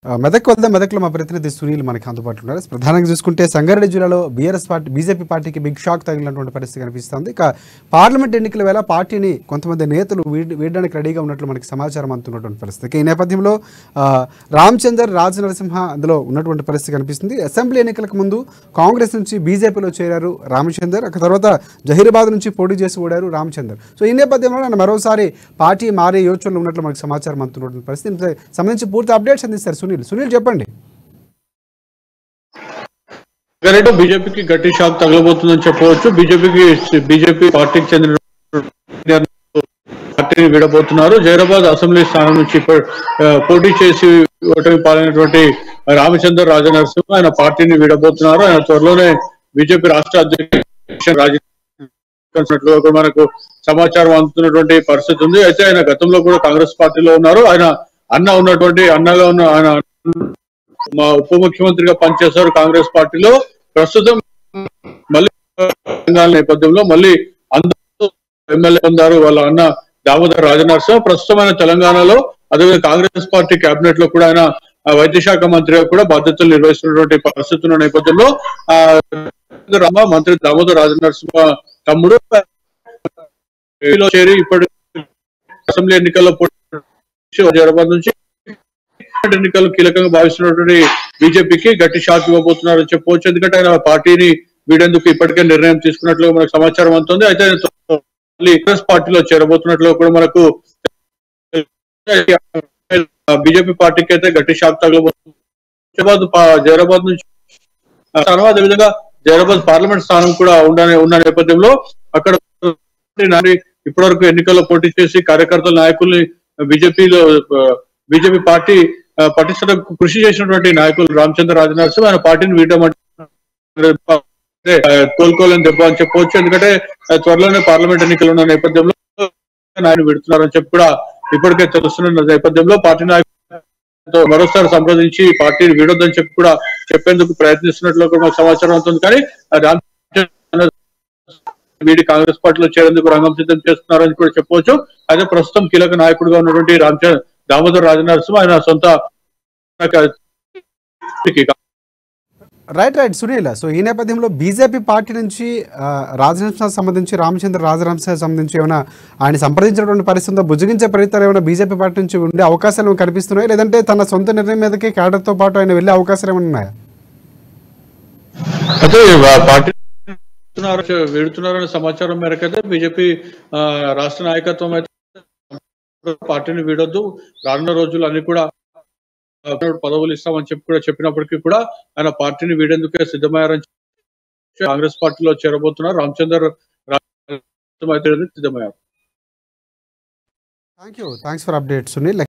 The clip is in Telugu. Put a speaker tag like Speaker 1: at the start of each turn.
Speaker 1: మెదక్ వద్ద మెదక్లో మా ప్రతినిధి సునీల్ మనకి అందుబాటులో ఉన్నారు. ప్రధానంగా చూసుకుంటే సంగారెడ్డి జిల్లాలో బీజేపీ పార్టీకి బిగ్ షాక్ తగిలినటువంటి పరిస్థితి కనిపిస్తుంది. ఇక పార్లమెంట్ ఎన్నికల వేళ పార్టీని కొంతమంది నేతలు వీడడానికి రెడీగా ఉన్నట్లు మనకి సమాచారం అందుతున్నటువంటి పరిస్థితి. ఈ నేపథ్యంలో రామచందర్ రాజనరసింహ అందులో ఉన్నటువంటి పరిస్థితి కనిపిస్తుంది. అసెంబ్లీ ఎన్నికలకు ముందు కాంగ్రెస్ నుంచి బీజేపీలో చేరారు రామచందర్. ఆ తర్వాత జహీరాబాద్ నుంచి పోటీ చేసి ఓడారు రామచందర్. సో ఈ నేపథ్యంలో ఆయన మరోసారి పార్టీ మారే యోచనలు ఉన్నట్లు మనకి సమాచారం అందుతున్నటువంటి పరిస్థితి. సంబంధించి పూర్తి అప్డేట్స్ అందిస్తారు సునీల్ చెప్పండి.
Speaker 2: బీజేపీకి గట్టి షాక్ తగలబోతుందని చెప్పవచ్చు. బీజేపీ పార్టీకి చెందిన పార్టీని విడబోతున్నారు. జైరాబాద్ అసెంబ్లీ స్థానం నుంచి పోటీ చేసి ఓటమి పాలైనటువంటి రామచందర్ రాజనరసింహ ఆయన పార్టీని విడబోతున్నారు. ఆయన త్వరలోనే బీజేపీ రాష్ట్ర అధ్యక్షుడు రాజీనామా మనకు సమాచారం అందుతున్నటువంటి పరిస్థితి ఉంది. అయితే ఆయన గతంలో కూడా కాంగ్రెస్ పార్టీలో ఉన్నారు. ఆయన అన్నగా ఉన్న ఆయన మా ఉప ముఖ్యమంత్రిగా పనిచేశారు కాంగ్రెస్ పార్టీలో. ప్రస్తుతం మళ్ళీ నేపథ్యంలో మళ్ళీ అందరూ ఎమ్మెల్యే పొందారు వాళ్ళ అన్న దామోదర్ రాజనరసింహ. ప్రస్తుతం ఆయన తెలంగాణలో అదేవిధంగా కాంగ్రెస్ పార్టీ కేబినెట్ లో కూడా ఆయన వైద్య శాఖ మంత్రిగా కూడా బాధ్యతలు నిర్వహిస్తున్నటువంటి పరిస్థితి ఉన్న నేపథ్యంలో మంత్రి దామోదర్ రాజనరసింహ తమ్ముడు చేరి ఇప్పటి అసెంబ్లీ ఎన్నికల్లో హైదరాబాద్ నుంచి ఎన్నికలు కీలకంగా భావిస్తున్నటువంటి బీజేపీకి గట్టి షాక్ ఇవ్వబోతున్నారని చెప్పవచ్చు. ఎందుకంటే ఆయన పార్టీని వీడేందుకు ఇప్పటికే నిర్ణయం తీసుకున్నట్లు మనకు సమాచారం అందుతుంది. అయితే కాంగ్రెస్ పార్టీలో చేరబోతున్నట్లు కూడా మనకు బీజేపీ పార్టీకి అయితే గట్టి షాక్ తగలబోతుంది. జైరాబాద్ నుంచి అదేవిధంగా జైరాబాద్ పార్లమెంట్ స్థానం కూడా ఉన్న నేపథ్యంలో అక్కడ ఇప్పటివరకు ఎన్నికల్లో పోటీ చేసి కార్యకర్తల నాయకుల్ని బీజేపీ పార్టీ పటిష్టకు కృషి చేసినటువంటి నాయకులు రామచంద్ర రాజనరసింహ ఆయన పార్టీని వీడమంటే కోలుకోలేని దెబ్బ అని చెప్పవచ్చు. ఎందుకంటే త్వరలోనే పార్లమెంట్ ఎన్నికలు ఉన్న నేపథ్యంలో ఆయన విడుతున్నారని చెప్పి కూడా ఇప్పటికే తెలుస్తున్న నేపథ్యంలో పార్టీ నాయకులతో మరోసారి సంప్రదించి పార్టీని వీడొద్దని చెప్పి కూడా చెప్పేందుకు ప్రయత్నిస్తున్నట్లు కూడా మాకు సమాచారం అవుతుంది. కానీ రామచంద్ర వీడి కాంగ్రెస్ పార్టీలో చేరేందుకు రంగం సిద్ధం చేస్తున్నారని కూడా చెప్పవచ్చు. అయితే ప్రస్తుతం కీలక నాయకుడిగా ఉన్నటువంటి దామోదర్ రాజనరసింహ ఆయన సొంత
Speaker 1: రైట్ సునీల్. సో ఈ నేపథ్యంలో బీజేపీ పార్టీ నుంచి రాజనరసింహ సంబంధించి రామచంద్ర రాజనరసింహ సంబంధించి ఏమైనా ఆయన సంప్రదించినటువంటి పరిస్థితుల్లో బుజ్జగించే ప్రయత్నాలు ఏమైనా బీజేపీ పార్టీ నుంచి ఉండే అవకాశాలు కనిపిస్తున్నాయి, లేదంటే తన సొంత నిర్ణయం మీదకి క్యాడర్తో పాటు ఆయన వెళ్ళే అవకాశాలు ఏమైనా ఉన్నాయా?
Speaker 2: అయితే పార్టీ వెళుతున్నారనే సమాచారం మేరకు అయితే బీజేపీ రాష్ట్ర నాయకత్వం అయితే పార్టీని వీడొద్దు, రానున్న రోజులు అన్ని కూడా పదవులు ఇస్తామని చెప్పి కూడా చెప్పినప్పటికీ కూడా ఆయన పార్టీని వీడేందుకే సిద్ధమయ్యారని కాంగ్రెస్ పార్టీలో చేరబోతున్నారు. రామచందర్ సిద్ధమయ్యారు.
Speaker 1: Thanks for update Sunil.